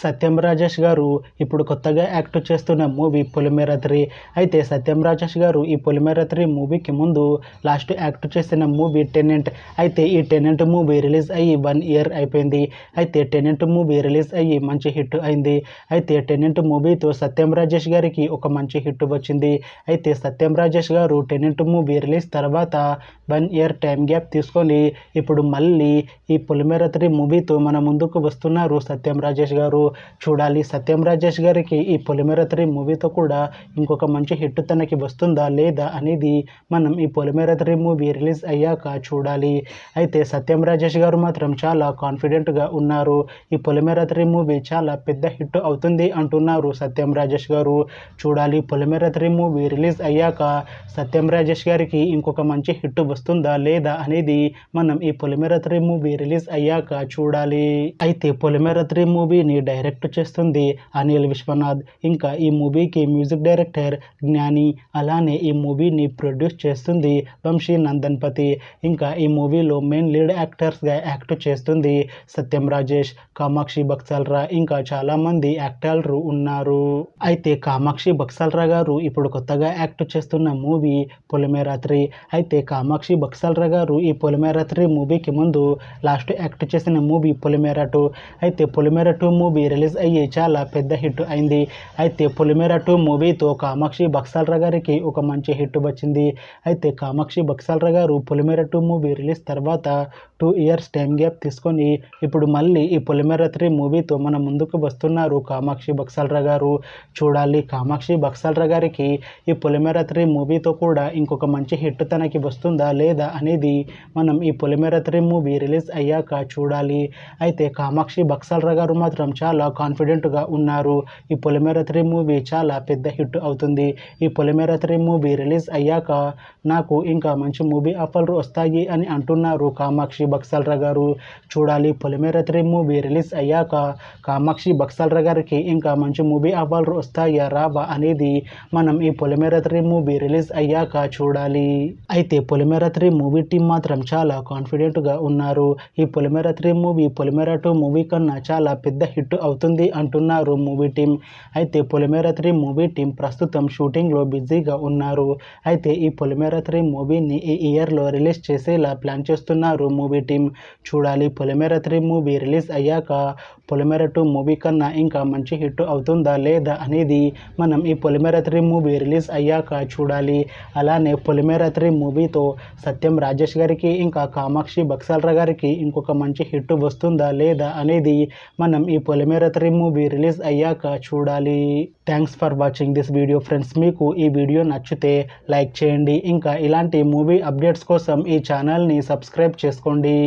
సత్యం రాజేష్ గారు ఇప్పుడు కొత్తగా యాక్ట్ చేస్తున్న మూవీ పొలిమేర 3. అయితే సత్యం రాజేష్ గారు ఈ పొలిమేర 3 మూవీకి ముందు లాస్ట్ యాక్ట్ చేసిన మూవీ టెనెంట్. అయితే ఈ టెనెంట్ మూవీ రిలీజ్ అయ్యి 1 ఇయర్ అయిపోయింది. అయితే టెనెంట్ మూవీ రిలీజ్ అయ్యి మంచి హిట్ అయింది. అయితే టెనెంట్ మూవీతో సత్యం రాజేష్ గారికి ఒక మంచి హిట్ వచ్చింది. అయితే సత్యం రాజేష్ గారు టెనెంట్ మూవీ రిలీజ్ తర్వాత 1 ఇయర్ టైం గ్యాప్ తీసుకొని ఇప్పుడు మళ్ళీ ఈ పొలిమేర 3 మూవీతో మన ముందుకు వస్తున్నారు సత్యం రాజేష్ గారు. చూడాలి సత్యం రాజేష్ గారికి ఈ పొలిమేర 3 మూవీతో కూడా ఇంకొక మంచి హిట్ తనకి వస్తుందా లేదా అనేది మనం ఈ పొలిమేర 3 మూవీ రిలీజ్ అయ్యాక చూడాలి. అయితే సత్యం రాజేష్ గారు మాత్రం చాలా కాన్ఫిడెంట్గా ఉన్నారు. ఈ పొలిమేర 3 మూవీ చాలా పెద్ద హిట్ అవుతుంది అంటున్నారు సత్యం రాజేష్ గారు. చూడాలి పొలిమేర 3 మూవీ రిలీజ్ అయ్యాక సత్యం రాజేష్ గారికి ఇంకొక మంచి హిట్ వస్తుందా లేదా అనేది మనం ఈ పొలిమేర 3 మూవీ రిలీజ్ అయ్యాక చూడాలి. అయితే పొలిమేర 3 మూవీని డైరెక్ట్ చేస్తుంది అనిల్ విశ్వనాథ్. ఇంకా ఈ మూవీకి మ్యూజిక్ డైరెక్టర్ జ్ఞాని. అలానే ఈ మూవీని ప్రొడ్యూస్ చేస్తుంది వంశీ నందన్పతి. ఇంకా ఈ మూవీలో మెయిన్ లీడ్ యాక్టర్స్గా యాక్ట్ చేస్తుంది సత్యం రాజేష్, కామాక్షి బక్సాల్రా, ఇంకా చాలామంది యాక్టర్లు ఉన్నారు. అయితే కామాక్షి బక్సాల్రా గారు ఇప్పుడు కొత్తగా యాక్ట్ చేస్తున్న మూవీ పొలిమేర 3. అయితే కామాక్షి బక్సాల్రా గారు ఈ పొలిమేర 3 మూవీకి ముందు లాస్ట్ యాక్ట్ చేసిన మూవీ పొలిమేర 2. అయితే పొలిమేర 2 మూవీ రిలీజ్ అయ్యి చాలా పెద్ద హిట్ అయింది. అయితే పొలిమేర 2 మూవీతో కామాక్షి బక్సాల్రా గారికి ఒక మంచి హిట్ వచ్చింది. అయితే కామాక్షి బక్సాల్రా గారు పొలిమేర 2 మూవీ రిలీజ్ తర్వాత 2 ఇయర్స్ టైం గ్యాప్ తీసుకొని ఇప్పుడు మళ్ళీ ఈ పొలిమేర 3 మూవీతో మన ముందుకు వస్తున్నారు కామాక్షి బక్సాల్రా గారు. చూడాలి కామాక్షి బక్సాల్రా గారికి ఈ పొలిమేర 3 మూవీతో కూడా ఇంకొక మంచి హిట్ తనకి వస్తుందా లేదా అనేది మనం ఈ పొలిమేర 3 మూవీ రిలీజ్ అయ్యాక చూడాలి. అయితే కామాక్షి బక్సాల్రా గారు మాత్రం చాలా కాన్ఫిడెంట్గా ఉన్నారు. ఈ పొలిమేర 3 మూవీ చాలా పెద్ద హిట్ అవుతుంది. ఈ పొలిమేర 3 మూవీ రిలీజ్ అయ్యాక నాకు ఇంకా మంచి మూవీ ఆఫర్లు వస్తాయి అని అంటున్నారు కామాక్షి బక్సాల్రా గారు. చూడాలి పొలిమేర 3 మూవీ రిలీజ్ అయ్యాక కామాక్షి బక్సాల్రా గారికి ఇంకా మంచి మూవీ ఆఫర్లు వస్తాయా రావా అనేది మనం ఈ పొలిమేర 3 మూవీ రిలీజ్ అయ్యాక చూడాలి. అయితే పొలిమేర 3 మూవీ టీం మాత్రం చాలా కాన్ఫిడెంట్గా ఉన్నారు. ఈ పొలిమేర 3 మూవీ పొలిమేర 2 మూవీ కన్నా చాలా పెద్ద హిట్ అవుతుంది అంటున్నారు మూవీ టీం. అయితే పొలిమేర 3 మూవీ టీం ప్రస్తుతం షూటింగ్లో బిజీగా ఉన్నారు. అయితే ఈ పొలిమేర 3 మూవీని ఈ ఇయర్లో రిలీజ్ చేసేలా ప్లాన్ చేస్తున్నారు మూవీ టీం. చూడాలి పొలిమేర 3 మూవీ రిలీజ్ అయ్యాక పొలిమేర 2 మూవీ కన్నా ఇంకా మంచి హిట్ అవుతుందా లేదా అనేది మనం ఈ పొలిమేర 3 మూవీ రిలీజ్ అయ్యాక చూడాలి. అలానే పొలిమేర 3 మూవీతో సత్యం రాజేష్ గారికి ఇంకా కామాక్షి బక్సాల్రా గారికి ఇంకొక మంచి హిట్ వస్తుందా లేదా అనేది మనం ఈ పొలిమేర 3 మూవీ రిలీజ్ అయ్యాక చూడాలి. Thanks for watching this video friends. మీకు ఈ వీడియో నచ్చితే లైక్ చేయండి. ఇంకా ఇలాంటి మూవీ అప్డేట్స్ కోసం ఈ ఛానల్ని సబ్స్క్రైబ్ చేసుకోండి.